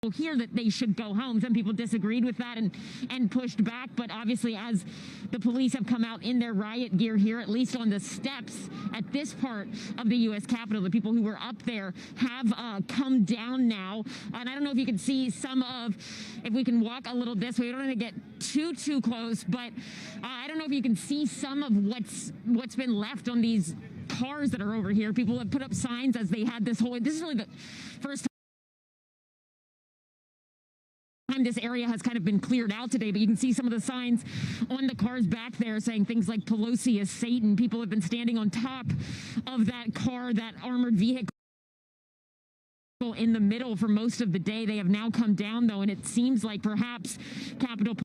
here that they should go home. Some people disagreed with that and pushed back, but obviously as the police have come out in their riot gear here, at least on the steps at this part of the U.S. Capitol, the people who were up there have come down now. And I don't know if you can see some of, if we can walk a little this way, we don't want to get too close, but I don't know if you can see some of what's been left on these cars that are over here. People have put up signs as they had this is really the first time this area has kind of been cleared out today, but you can see some of the signs on the cars back there saying things like Pelosi is Satan. People have been standing on top of that car, that armored vehicle in the middle for most of the day. They have now come down though, and it seems like perhaps Capitol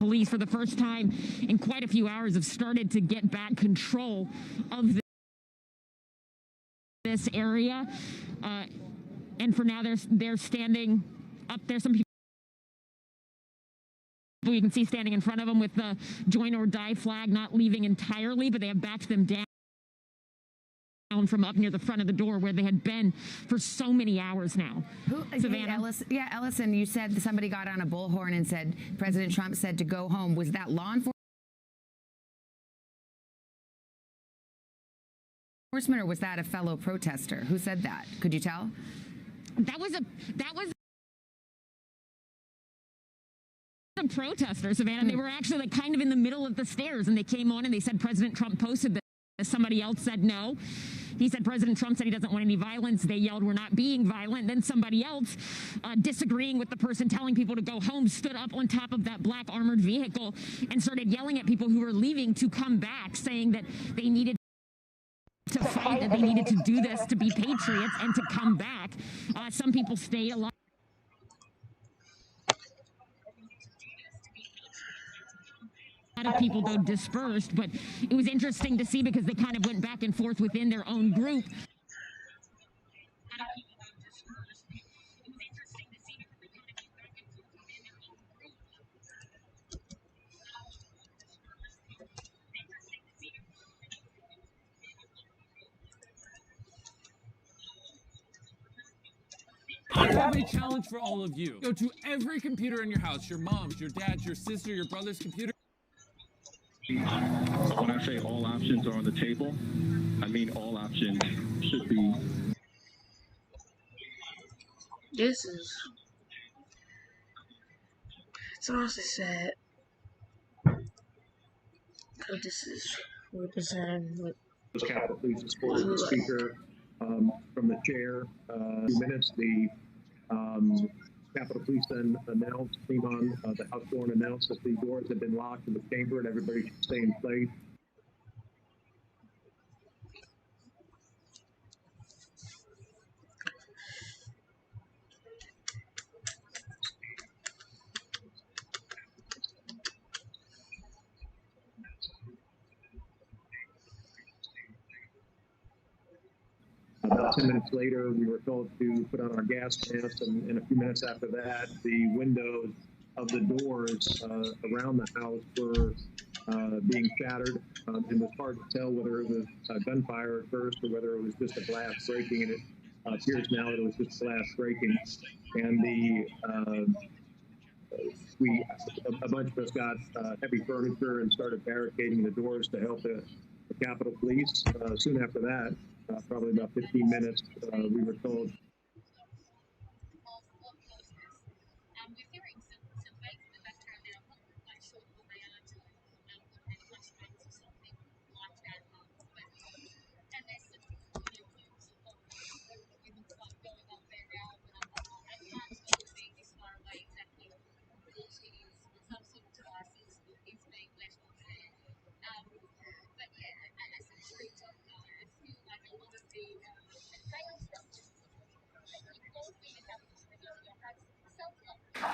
Police for the first time in quite a few hours have started to get back control of this area. And for now, they're standing up there. Some people you can see standing in front of them with the join or die flag, not leaving entirely, but they have backed them down from up near the front of the door where they had been for so many hours now. Savannah? Ellison, you said somebody got on a bullhorn and said President Trump said to go home. Was that law enforcement or was that a fellow protester? Who said that? Could you tell? That was a protester, Savannah. They were actually like kind of in the middle of the stairs, and they came on and they said President Trump posted this. Somebody else said no. He said President Trump said he doesn't want any violence. They yelled, "We're not being violent." Then somebody else, disagreeing with the person telling people to go home, stood up on top of that black armored vehicle and started yelling at people who were leaving to come back, saying that they needed to fight, that they needed to do this to be patriots and to come back. Some people stayed alive. A lot of people, though, dispersed, but it was interesting to see because they kind of went back and forth within their own group. I have a challenge for all of you. Go to every computer in your house, your mom's, your dad's, your sister, your brother's computer. When I say all options are on the table, I mean all options should be. This is, it's honestly sad. This is representing what Capitol Police escorted the speaker from the chair. 2 minutes. The Capitol Police then announced, came on the House floor and announced that the doors had been locked in the chamber and everybody should stay in place. About 10 minutes later, we were told to put on our gas masks, and a few minutes after that, the windows of the doors around the house were being shattered. It was hard to tell whether it was gunfire at first or whether it was just a glass breaking, and it appears now that it was just glass breaking. And a bunch of us got heavy furniture and started barricading the doors to help the Capitol Police. Soon after that, probably about 15 minutes, we were told.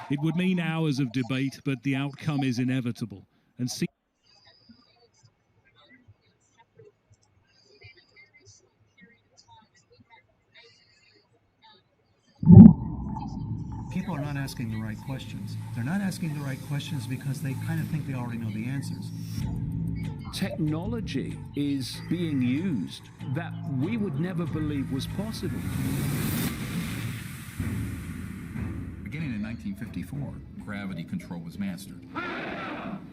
It would mean hours of debate, but the outcome is inevitable. And people are not asking the right questions. They're not asking the right questions because they kind of think they already know the answers. Technology is being used that we would never believe was possible. before gravity control was mastered.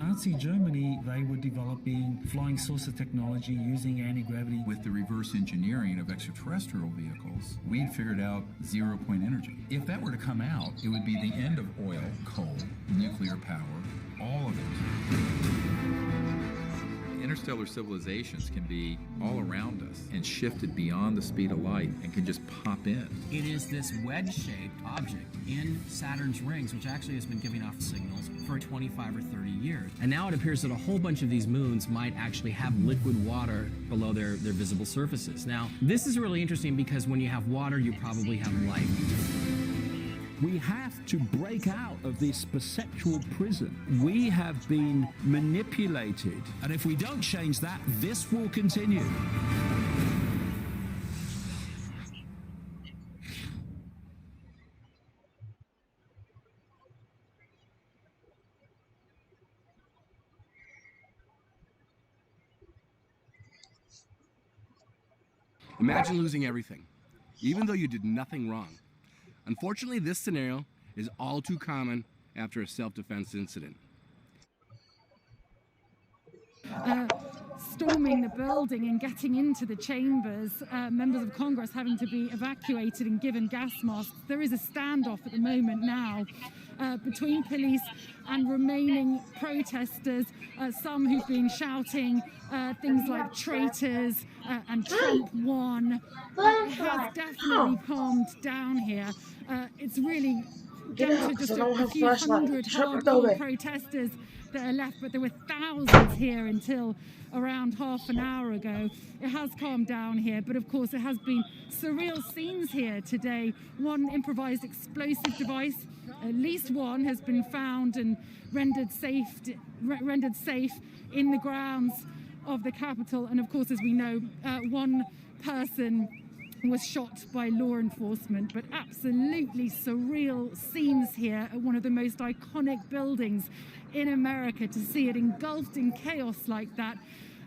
Nazi Germany, they were developing flying saucer technology using anti-gravity. With the reverse engineering of extraterrestrial vehicles, we'd figured out zero-point energy. If that were to come out, it would be the end of oil, coal, nuclear power, all of it. Interstellar civilizations can be all around us and shifted beyond the speed of light and can just pop in. It is this wedge-shaped object in Saturn's rings, which actually has been giving off signals for 25 or 30 years. And now it appears that a whole bunch of these moons might actually have liquid water below their visible surfaces. Now, this is really interesting because when you have water, you probably have life. We have to break out of this perceptual prison. We have been manipulated, and if we don't change that, this will continue. Imagine losing everything, even though you did nothing wrong. Unfortunately, this scenario is all too common after a self-defense incident. Storming the building and getting into the chambers, members of Congress having to be evacuated and given gas masks. There is a standoff at the moment now between police and remaining protesters, some who've been shouting things like traitors and Trump won. It has definitely calmed down here. It's really down to just a few hundred hardcore protesters that are left, but there were thousands here until around half an hour ago. It has calmed down here, but of course it has been surreal scenes here today. One improvised explosive device, at least one, has been found and rendered safe in the grounds of the Capitol. And of course, as we know, one person was shot by law enforcement, but absolutely surreal scenes here at one of the most iconic buildings in America, to see it engulfed in chaos like that.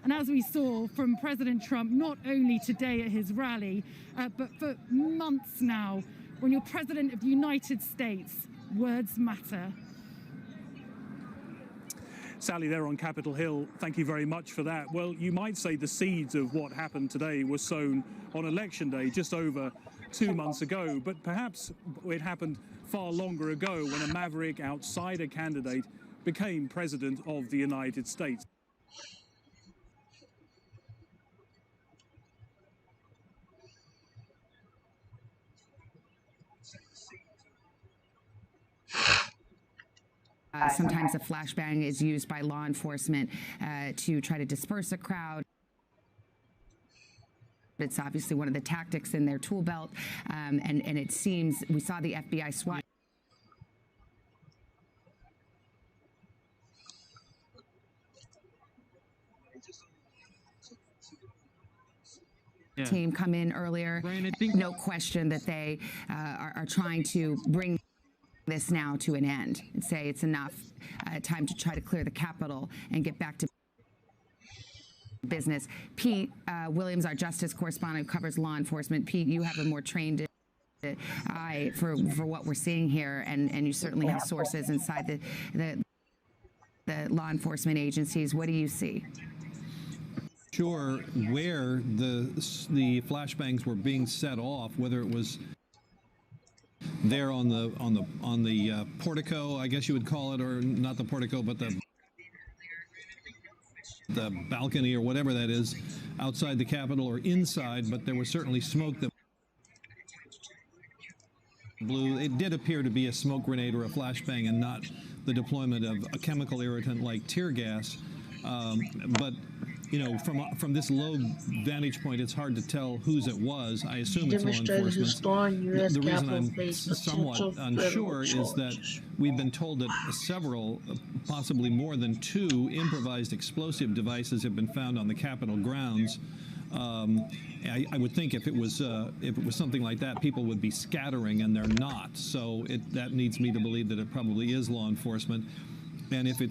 And as we saw from President Trump, not only today at his rally, but for months now, when you're president of the United States, words matter. Sally, there on Capitol Hill, thank you very much for that. Well, you might say the seeds of what happened today were sown on Election Day just over 2 months ago, but perhaps it happened far longer ago when a maverick outsider candidate became president of the United States. Sometimes a flashbang is used by law enforcement to try to disperse a crowd. It's obviously one of the tactics in their tool belt, and it seems we saw the FBI SWAT team come in earlier. No question that they are trying to bring this now to an end and say it's enough, time to try to clear the Capitol and get back to business. Pete Williams, our justice correspondent who covers law enforcement. Pete, you have a more trained eye for what we're seeing here, and you certainly have sources inside the law enforcement agencies. What do you see? Sure, where the flashbangs were being set off, whether it was there on the portico, I guess you would call it, or not the portico, but the balcony or whatever that is outside the Capitol or inside, but there was certainly smoke that blew. It did appear to be a smoke grenade or a flashbang and not the deployment of a chemical irritant like tear gas. But you know, from this low vantage point, it's hard to tell whose it was. I assume it's law enforcement. The reason I'm somewhat unsure is that we've been told that several, possibly more than 2 improvised explosive devices have been found on the Capitol grounds. I would think if it was something like that, people would be scattering, and they're not. So that leads me to believe that it probably is law enforcement. And if the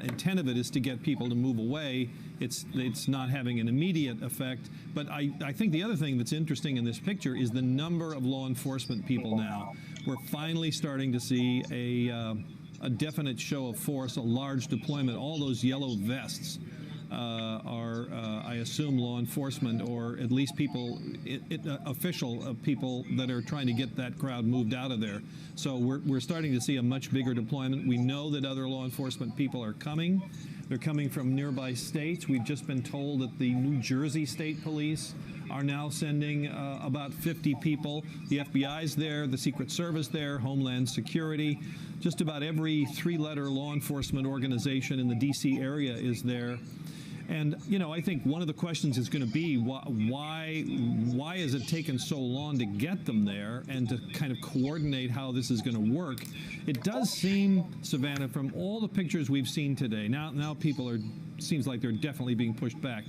intent of it is to get people to move away, it's not having an immediate effect. But I think the other thing that's interesting in this picture is the number of law enforcement people now we're finally starting to see a definite show of force, a large deployment. All those yellow vests are, I assume, law enforcement, or at least people, official people that are trying to get that crowd moved out of there. So we're starting to see a much bigger deployment. We know that other law enforcement people are coming. They're coming from nearby states. We've just been told that the New Jersey State Police are now sending about 50 people. The FBI's there, the Secret Service there, Homeland Security. Just about every three-letter law enforcement organization in the D.C. area is there. And, you know, I think one of the questions is going to be why has it taken so long to get them there and to kind of coordinate how this is going to work? It does seem, Savannah, from all the pictures we've seen today, now people seems like they're definitely being pushed back.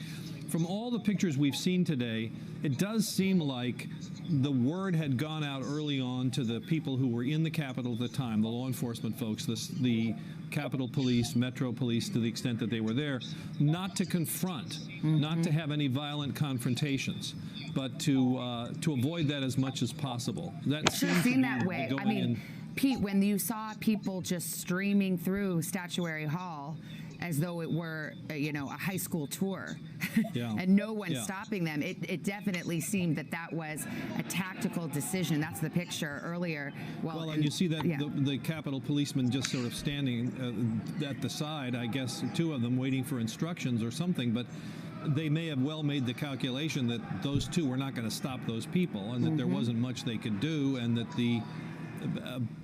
From all the pictures we've seen today, it does seem like the word had gone out early on to the people who were in the Capitol at the time, the law enforcement folks, the Capitol Police, Metro Police, to the extent that they were there, not to confront, not to have any violent confrontations, but to avoid that as much as possible. That should have seemed that way. I mean, Pete, when you saw people just streaming through Statuary Hall as though it were, you know, a high school tour, and no one stopping them, it definitely seemed that was a tactical decision. That's the picture earlier. Well, and you see that the Capitol policemen just sort of standing at the side, I guess, two of them waiting for instructions or something, but they may have well made the calculation that those two were not going to stop those people, and that there wasn't much they could do, and that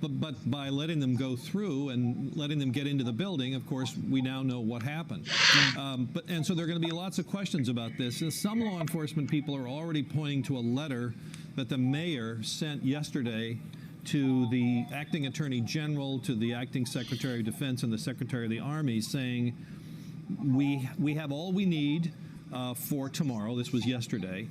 but by letting them go through and letting them get into the building, of course, we now know what happened. And so there are going to be lots of questions about this. Some law enforcement people are already pointing to a letter that the mayor sent yesterday to the acting attorney general, to the acting secretary of defense, and the secretary of the army, saying, we have all we need for tomorrow. This was yesterday.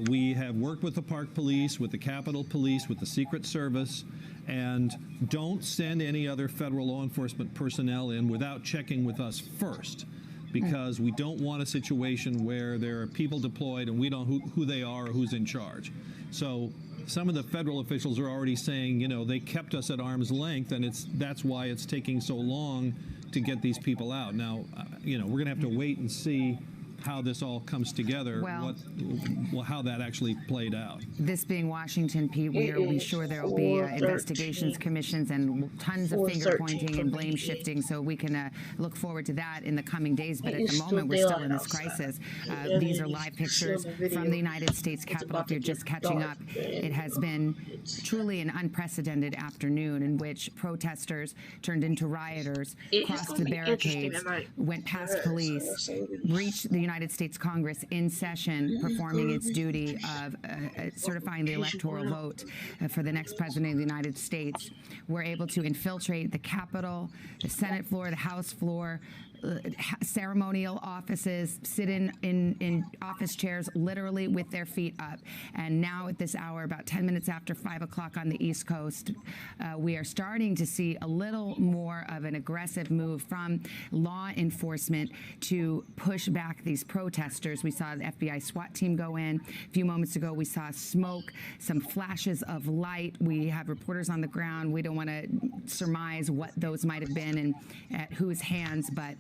We have worked with the Park Police, with the Capitol Police, with the Secret Service, and don't send any other federal law enforcement personnel in without checking with us first, because we don't want a situation where there are people deployed and we don't know who they are or who's in charge. So some of the federal officials are already saying, you know, they kept us at arm's length, and that's why it's taking so long to get these people out. Now, you know, we're going to have to wait and see how this all comes together, how that actually played out. This being Washington, Pete, we'll be sure there will be investigations, commissions, and tons of finger pointing and blame shifting, so we can look forward to that in the coming days. But at the moment, we're still in this crisis. These are live pictures from the United States Capitol. If you're just catching up, it has been truly an unprecedented afternoon in which protesters turned into rioters, crossed the barricades, went past police, breached the United States Congress in session, performing its duty of certifying the electoral vote for the next president of the United States. We're able to infiltrate the Capitol, the Senate floor, the House floor, ceremonial offices, sit in office chairs literally with their feet up. And now at this hour, about 10 minutes after 5 o'clock on the East Coast, we are starting to see a little more of an aggressive move from law enforcement to push back these protesters. We saw the FBI SWAT team go in. A few moments ago, we saw smoke, some flashes of light. We have reporters on the ground. We don't want to surmise what those might have been and at whose hands, but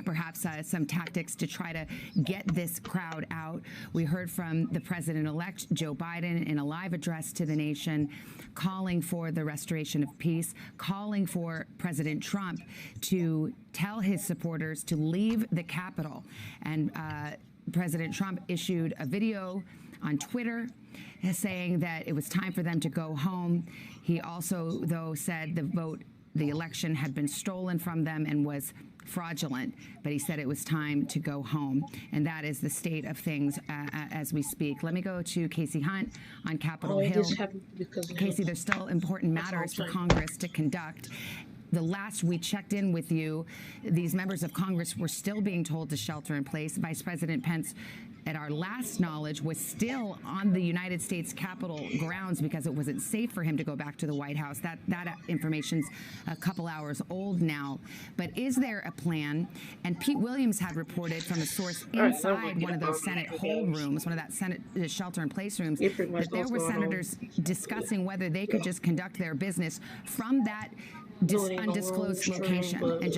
perhaps some tactics to try to get this crowd out. We heard from the president-elect, Joe Biden, in a live address to the nation, calling for the restoration of peace, calling for President Trump to tell his supporters to leave the Capitol. And President Trump issued a video on Twitter saying that it was time for them to go home. He also, though, said the election had been stolen from them and was fraudulent, but he said it was time to go home. And that is the state of things as we speak. Let me go to Casey Hunt on Capitol Hill. Casey, there's still important matters for Congress to conduct. the last we checked in with you, these members of Congress were still being told to shelter in place. Vice President Pence, at our last knowledge, was still on the United States Capitol grounds because it wasn't safe for him to go back to the White House. That information's a couple hours old now. But is there a plan? And Pete Williams had reported from a source inside one of those Senate hold rooms, one of that Senate shelter-in-place rooms, that there were senators discussing whether they could just conduct their business from that undisclosed location and just